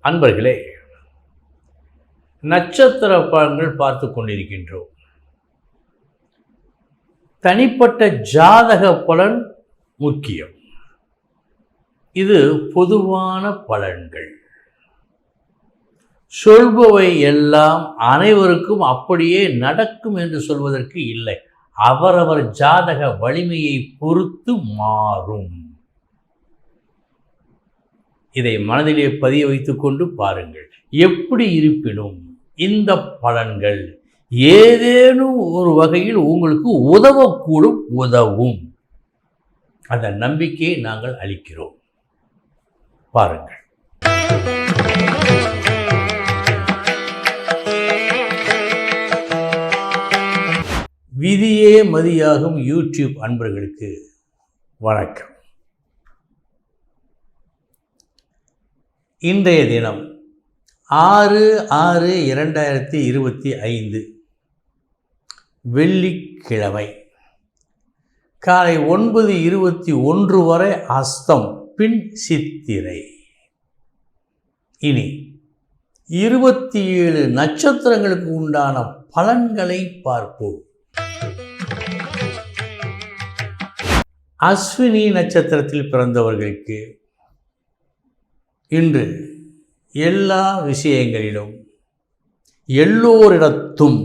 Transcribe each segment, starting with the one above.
அன்பர்களே, நட்சத்திர பலன்கள் பார்த்து கொண்டிருக்கின்றோம். தனிப்பட்ட ஜாதக பலன் முக்கியம். இது பொதுவான பலன்கள். சொல்பவை எல்லாம் அனைவருக்கும் அப்படியே நடக்கும் என்று சொல்வதற்கு இல்லை. அவரவர் ஜாதக வலிமையை பொறுத்து மாறும். இதை மனதிலே பதிய வைத்துக் கொண்டு பாருங்கள். எப்படி இருப்பினும் இந்த பலன்கள் ஏதேனும் ஒரு வகையில் உங்களுக்கு உதவும். அந்த நம்பிக்கையை நாங்கள் அளிக்கிறோம். பாருங்கள். விதியே மதியாகும் யூடியூப் அன்பர்களுக்கு வணக்கம். இன்றைய தினம் 6/6/2025 வெள்ளிக்கிழமை காலை 9:21 வரை அஸ்தம், பின் சித்திரை. இனி 27 நட்சத்திரங்களுக்கு உண்டான பலன்களை பார்ப்போம். அஸ்வினி நட்சத்திரத்தில் பிறந்தவர்களுக்கு இன்று எல்லா விஷயங்களிலும் எல்லோரிடத்தும்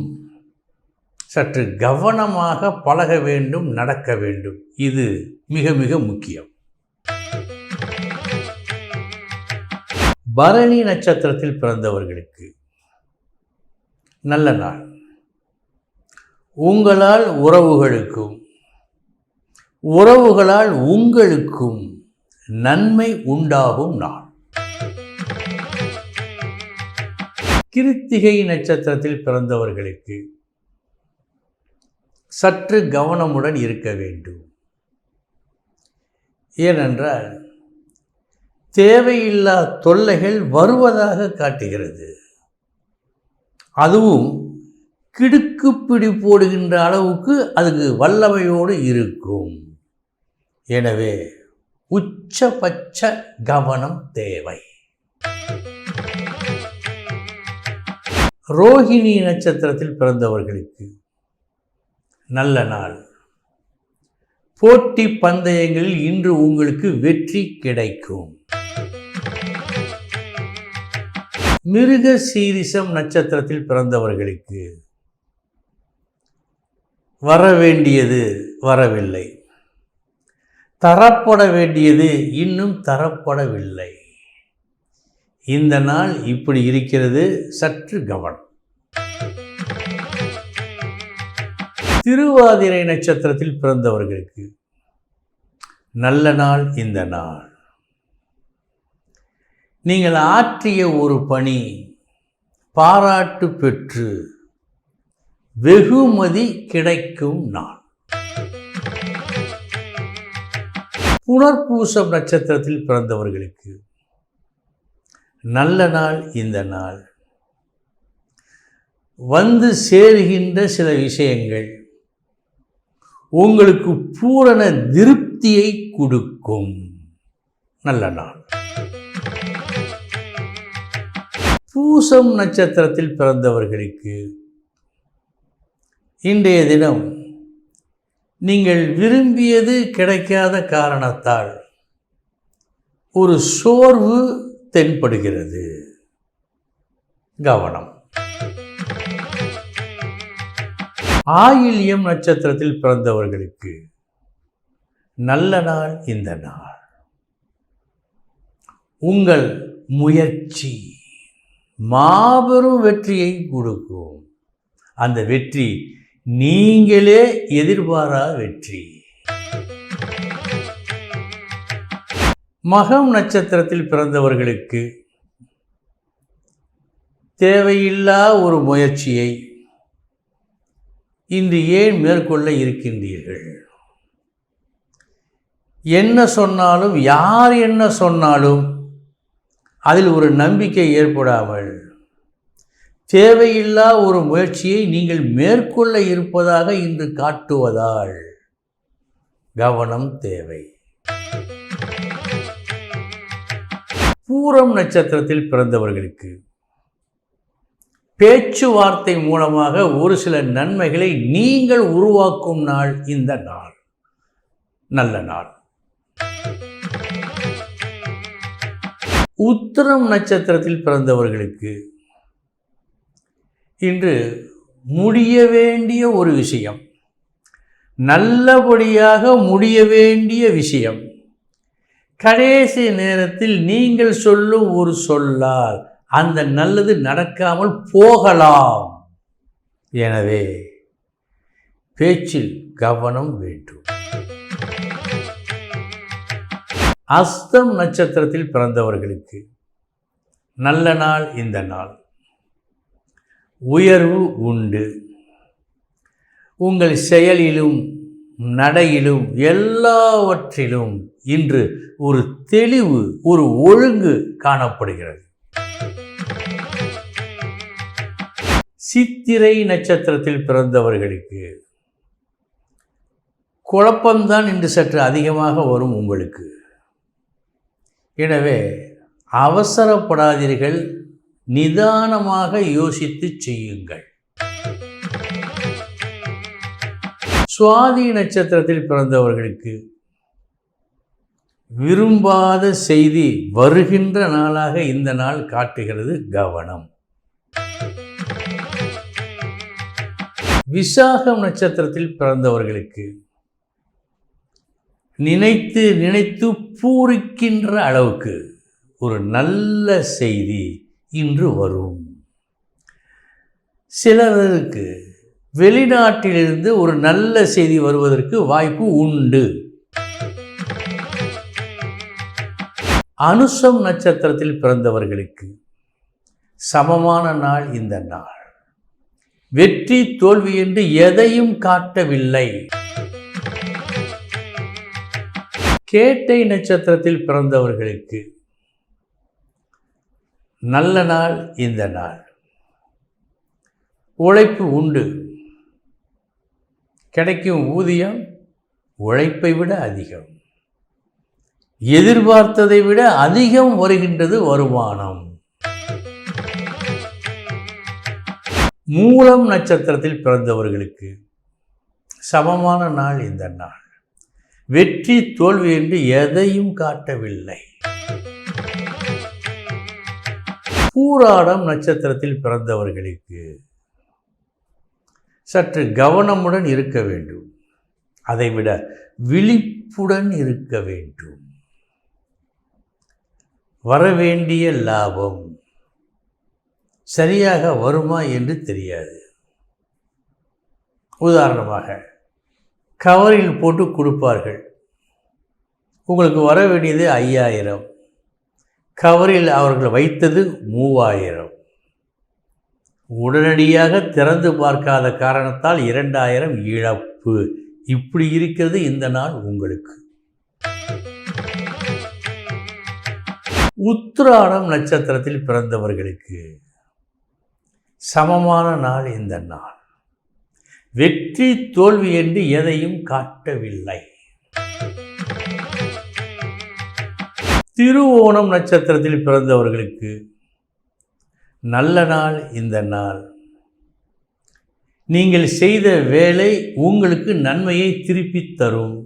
சற்று கவனமாக பழக வேண்டும், நடக்க வேண்டும். இது மிக மிக முக்கியம். பரணி நட்சத்திரத்தில் பிறந்தவர்களுக்கு நல்ல நாள். உங்களால் உறவுகளால் உங்களுக்கும் நன்மை உண்டாகும் நாள். கிருத்திகை நட்சத்திரத்தில் பிறந்தவர்களுக்கு சற்று கவனமுடன் இருக்க வேண்டும். ஏனென்றால் தேவையில்லா தொல்லைகள் வருவதாக காட்டுகிறது. அதுவும் கிடுக்குப்பிடி போடுகின்ற அளவுக்கு அதுக்கு வல்லமையோடு இருக்கும். எனவே உச்சபட்ச கவனம் தேவை. ரோஹிணி நட்சத்திரத்தில் பிறந்தவர்களுக்கு நல்ல நாள். போட்டி பந்தயங்களில் இன்று உங்களுக்கு வெற்றி கிடைக்கும். மிருக சீரிஷம் நட்சத்திரத்தில் பிறந்தவர்களுக்கு வரவேண்டியது வரவில்லை, தரப்பட வேண்டியது இன்னும் தரப்படவில்லை. இந்த நாள் இப்படி இருக்கிறது, சற்று கவனம். திருவாதிரை நட்சத்திரத்தில் பிறந்தவர்களுக்கு நல்ல நாள். இந்த நாள் நீங்கள் ஆற்றிய ஒரு பணி பாராட்டு பெற்று வெகுமதி கிடைக்கும் நாள். புனர்பூசம் நட்சத்திரத்தில் பிறந்தவர்களுக்கு நல்ல நாள். இந்த நாள் வந்து சேருகின்ற சில விஷயங்கள் உங்களுக்கு பூரண திருப்தியை கொடுக்கும். நல்ல நாள். பூசம் நட்சத்திரத்தில் பிறந்தவர்களுக்கு இன்றைய தினம் நீங்கள் விரும்பியது கிடைக்காத காரணத்தால் ஒரு சோர்வு தென்படுகிறது. கவனம். ஆயில்யம் நட்சத்திரத்தில் பிறந்தவர்களுக்கு நல்ல நாள். இந்த நாள் உங்கள் முயற்சி மாபெரும் வெற்றியை கொடுக்கும். அந்த வெற்றி நீங்களே எதிர்பாராத வெற்றி. மகம் நட்சத்திரத்தில் பிறந்தவர்களுக்கு தேவையில்லா ஒரு முயற்சியை இன்று ஏன் மேற்கொள்ள இருக்கின்றீர்கள்? என்ன சொன்னாலும், யார் என்ன சொன்னாலும் அதில் ஒரு நம்பிக்கை ஏற்படாமல் தேவையில்லா ஒரு முயற்சியை நீங்கள் மேற்கொள்ள இருப்பதாக இன்று காட்டுவதால் கவனம் தேவை. பூரம் நட்சத்திரத்தில் பிறந்தவர்களுக்கு பேச்சுவார்த்தை மூலமாக ஒரு சில நன்மைகளை நீங்கள் உருவாக்கும் நாள் இந்த நாள். நல்ல நாள். உத்திரம் நட்சத்திரத்தில் பிறந்தவர்களுக்கு இன்று முடிய வேண்டிய ஒரு விஷயம், நல்லபடியாக முடிய வேண்டிய விஷயம், கடைசி நேரத்தில் நீங்கள் சொல்லும் ஒரு சொல்லால் அந்த நல்லது நடக்காமல் போகலாம். எனவே பேச்சில் கவனம் வேண்டும். அஸ்தம் நட்சத்திரத்தில் பிறந்தவர்களுக்கு நல்ல நாள் இந்த நாள். உயர்வு உண்டு. உங்கள் செயலிலும் நடையிலும் எல்லாவற்றிலும் இன்று ஒரு தெளிவு, ஒரு ஒழுங்கு காணப்படுகிறது. சித்திரை நட்சத்திரத்தில் பிறந்தவர்களுக்கு குழப்பம்தான் இன்று சற்று அதிகமாக வரும் உங்களுக்கு. எனவே அவசரப்படாதீர்கள், நிதானமாக யோசித்து செய்யுங்கள். சுவாதி நட்சத்திரத்தில் பிறந்தவர்களுக்கு விரும்பாத செய்தி வருகின்ற நாளாக இந்த நாள் காட்டுகிறது. கவனம். விசாகம் நட்சத்திரத்தில் பிறந்தவர்களுக்கு நினைத்து நினைத்து பூரிக்கின்ற அளவுக்கு ஒரு நல்ல செய்தி இன்று வரும். சிலருக்கு வெளிநாட்டிலிருந்து ஒரு நல்ல செய்தி வருவதற்கு வாய்ப்பு உண்டு. அனுசம் நட்சத்திரத்தில் பிறந்தவர்களுக்கு சமமான நாள் இந்த நாள். வெற்றி தோல்வி என்று எதையும் காட்டவில்லை. கேட்டை நட்சத்திரத்தில் பிறந்தவர்களுக்கு நல்ல நாள் இந்த நாள். உழைப்பு உண்டு. கிடைக்கும் ஊதியம் உழைப்பை விட அதிகம். எதிர்பார்த்ததை விட அதிகம் வருகின்றது வருமானம். மூலம் நட்சத்திரத்தில் பிறந்தவர்களுக்கு சமமான நாள் இந்த நாள். வெற்றி தோல்வி என்று எதையும் காட்டவில்லை. பூராடம் நட்சத்திரத்தில் பிறந்தவர்களுக்கு சற்று கவனமுடன் இருக்க வேண்டும். அதைவிட விழிப்புடன் இருக்க வேண்டும். வரவேண்டிய லாபம் சரியாக வருமா என்று தெரியாது. உதாரணமாக கவரில் போட்டு கொடுப்பார்கள். உங்களுக்கு வர வேண்டியது 5000, கவரில் அவர்கள் வைத்தது 3000. உடனடியாக திறந்து பார்க்காத காரணத்தால் 2000 இழப்பு. இப்படி இருக்கிறது இந்த நாள் உங்களுக்கு. உத்திராடம் நட்சத்திரத்தில் பிறந்தவர்களுக்கு சமமான நாள் இந்த நாள். வெற்றி தோல்வி என்று எதையும் காட்டவில்லை. திருவோணம் நட்சத்திரத்தில் பிறந்தவர்களுக்கு நல்ல நாள் இந்த நாள். நீங்கள் செய்த வேலை உங்களுக்கு நன்மையை திருப்பித் தரும்.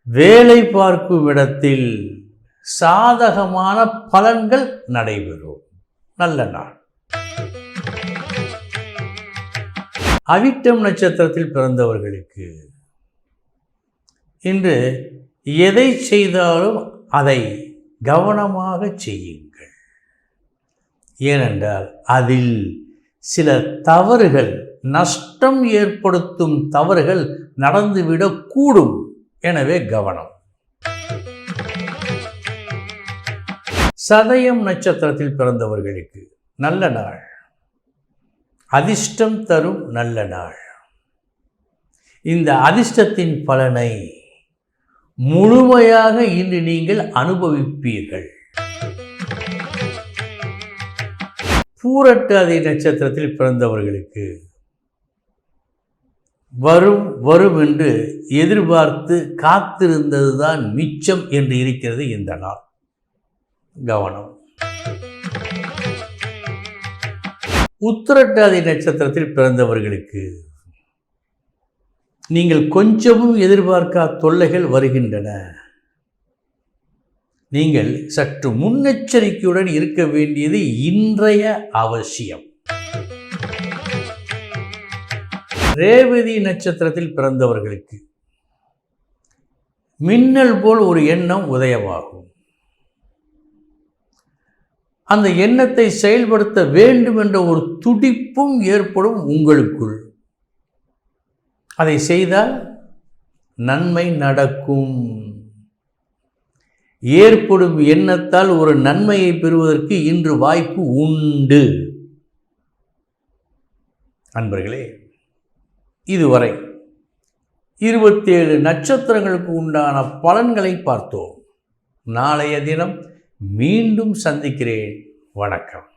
வேலை பார்க்கும் இடத்தில் சாதகமான பலன்கள் நடைபெறும். நல்ல நாள். அவிட்டம் நட்சத்திரத்தில் பிறந்தவர்களுக்கு இன்று எதை செய்தாலும் அதை கவனமாக செய்யுங்கள். ஏனென்றால் அதில் சில தவறுகள், நஷ்டம் ஏற்படுத்தும் தவறுகள் நடந்துவிடக்கூடும். எனவே கவனம். சதயம் நட்சத்திரத்தில் பிறந்தவர்களுக்கு நல்ல நாள். அதிர்ஷ்டம் தரும் நல்ல நாள். இந்த அதிர்ஷ்டத்தின் பலனை முழுமையாக இன்று நீங்கள் அனுபவிப்பீர்கள். பூரட்டாதி நட்சத்திரத்தில் பிறந்தவர்களுக்கு வரும் வரும் என்று எதிர்பார்த்து காத்திருந்ததுதான் மிச்சம் என்று இருக்கிறது இந்த நாள். கவனம். உத்திரட்டாதி நட்சத்திரத்தில் பிறந்தவர்களுக்கு நீங்கள் கொஞ்சமும் எதிர்பார்க்காத தொல்லைகள் வருகின்றன. நீங்கள் சற்று முன்னெச்சரிக்கையுடன் இருக்க வேண்டியது இன்றைய அவசியம். ரேவதி நட்சத்திரத்தில் பிறந்தவர்களுக்கு மின்னல் போல் ஒரு எண்ணம் உதயமாகும். அந்த எண்ணத்தை செயல்படுத்த வேண்டும் என்ற ஒரு துடிப்பும் ஏற்படும் உங்களுக்குள். அதை செய்தால் நன்மை நடக்கும். ஏற்படும் எண்ணத்தால் ஒரு நன்மையை பெறுவதற்கு இன்று வாய்ப்பு உண்டு. அன்பர்களே, இதுவரை 27 நட்சத்திரங்களுக்கு உண்டான பலன்களை பார்த்தோம். நாளைய தினம் மீண்டும் சந்திக்கிறேன். வணக்கம்.